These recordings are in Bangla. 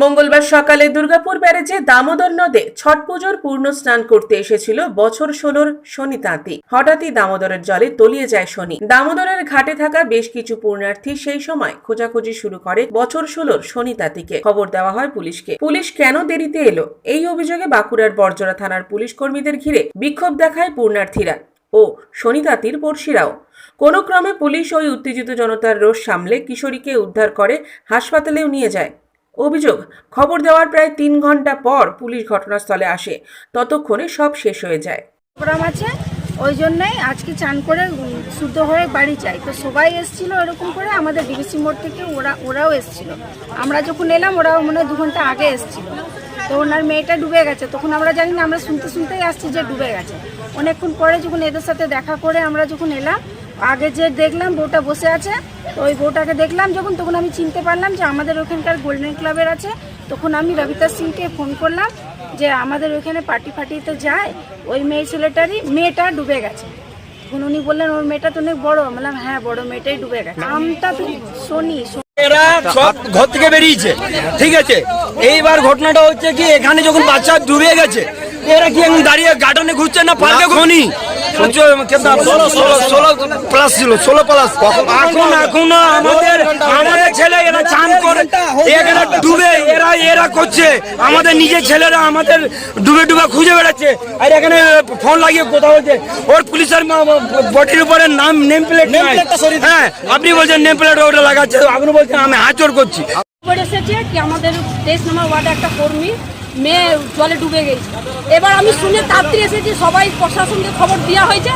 মঙ্গলবার সকালে দুর্গাপুর ব্যারেজে দামোদর নদে ছট পুজোর পূর্ণ স্নান করতে এসেছিল বছর 16-র শনি তাঁতি। হঠাৎই দামোদরের জলে তলিয়ে যায় শনি। দামোদরের ঘাটে থাকা বেশ কিছু পুণ্যার্থী সেই সময় খোঁজাখুঁজি শুরু করে বছর 16-র শনি তাঁতিকে। খবর দেওয়া হয় পুলিশকে। পুলিশ কেন দেরিতে এলো এই অভিযোগে বাঁকুড়ার বরজরা থানার পুলিশ কর্মীদের ঘিরে বিক্ষোভ দেখায় পুণ্যার্থীরা ও শনি তাঁতির পড়শিরাও। কোনো ক্রমে পুলিশ ওই উত্তেজিত জনতার রোষ সামলে কিশোরীকে উদ্ধার করে হাসপাতালেও নিয়ে যায়। অভিযোগ, খবর দেওয়ার প্রায় 3 ঘন্টা পর পুলিশ ঘটনাস্থলে আসে। ততক্ষণে সব শেষ হয়ে যায়। প্রোগ্রাম আছে, ওই জন্যই আজকে চান করে শুদ্ধ হয়ে বাড়ি যাই। তো সবাই এসেছিল এরকম করে, আমাদের ডিবিসি মোড় থেকে ওরাও এসেছিল। আমরা যখন এলাম ওরাও মনে হয় 2 ঘন্টা আগে এসেছিল। তো ওনার মেয়েটা ডুবে গেছে, তখন আমরা জানি না, আমরা শুনতেই আসছি যে ডুবে গেছে। অনেকক্ষণ পরে যখন এদের সাথে দেখা করে আমরা যখন এলাম, আগে যে দেখলাম বউটা বসে আছে, তো ওই বউটাকে দেখলাম যখন, তখন আমি চিনতে পারলাম যে আমাদের ওখানকার গোল্ডেন ক্লাবের আছে। তখন আমি রবিতা সিংকে ফোন করলাম যে আমাদের ওইখানে পার্টিতে যায়, ওই মেয়েটা ডুবে গেছে। তখন উনি বললেন ওর মেয়েটা তো অনেক বড়। বললাম হ্যাঁ, বড় মেয়েটাই ডুবে গেছে। নামটা তো শনি। এরা সব ঘর থেকে বেরিয়েছে, ঠিক আছে। এইবার ঘটনাটা হচ্ছে কি, এখানে যখন বাচ্চা ডুবে গেছে, এরা কি এখন দাঁড়িয়ে গার্ডেনে ঘুরছে না পার্কে? খনি 16+ ছিল, 16+। এখনো আমাদের ছেলে এরা চান করে এখানে ডুবে, এরা করছে। আমাদের নিজের ছেলেরা আমাদের ডুবে খুঁজে বেড়াচ্ছে। আর এখানে ফোন লাগিয়ে কথা বলছে। ওর পুলিশের বডির উপরে নেম প্লেট নাই। হ্যাঁ, আপনি বলছেন নেম প্লেট ওটা লাগাচ্ছে, আপনি বলছেন আমি হাত জোর করছি। এসেছে কি আমাদের 23 নম্বর ওয়ার্ডে একটা কর্মী মেয়ে জলে ডুবে গেছে। এবার আমি শুনে তাড়াতাড়ি এসেছি, সবাই প্রশাসনকে খবর দেওয়া হয়েছে।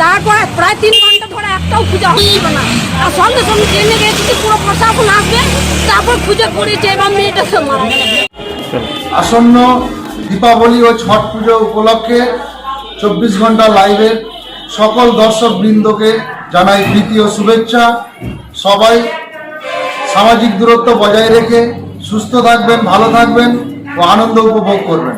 তারপরে প্রায় 3 ঘন্টা ধরে একটাও খুঁজে হচ্ছিল না। আর সঙ্গে সঙ্গে জেনে গেছি যে পুরো প্রশাসন আসবে, তারপর খুঁজে করেছে। এবার মেয়েটা মারা গেছে। আসন্ন দীপাবলি ও ছট পুজো উপলক্ষে 24 ঘন্টা লাইভের সকল দর্শক বৃন্দকে জানাই প্রীতি ও শুভেচ্ছা। সবাই সামাজিক দূরত্ব বজায় রেখে সুস্থ থাকবেন, ভালো থাকবেন ও আনন্দ উপভোগ করবেন।